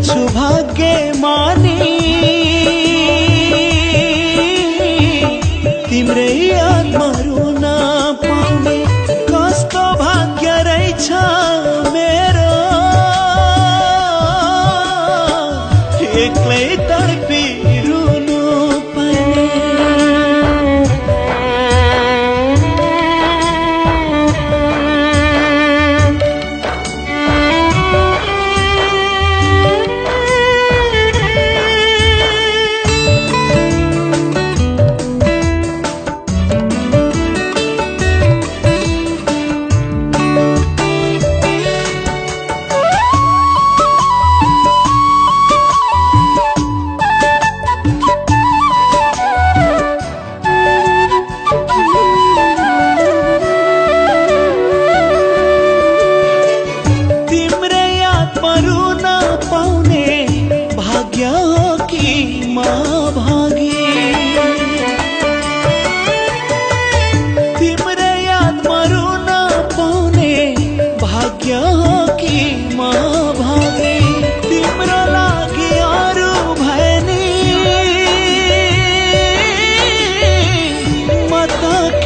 छु भाग्यमानी तिम्रै यादमा रुन पाउने कस्तो भाग्य रहेछ मेरो एक्लै तडपी रुनु पर्ने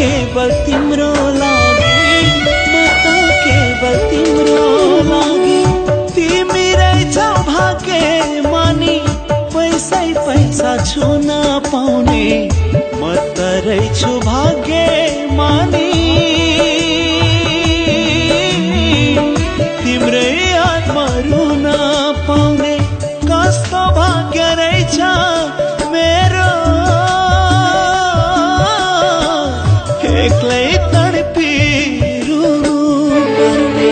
केवल तिम्रो लागि म त केवल तिम्रो लागि तिमी रहेछौ भाग्यमानी पैसै पैसा छुन पाउने म त रहेछु भाग्यमानी तिम्रै यादमा रुन पाउने कस्तो भाग्य रहेछ मेरो एक्लै तडपी रुनु पर्ने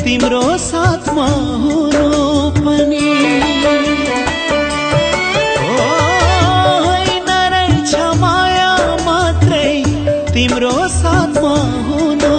तिम्रो साथमा हुनु पनि होइन रहेछ माया मात्रै तिम्रो साथमा हुनु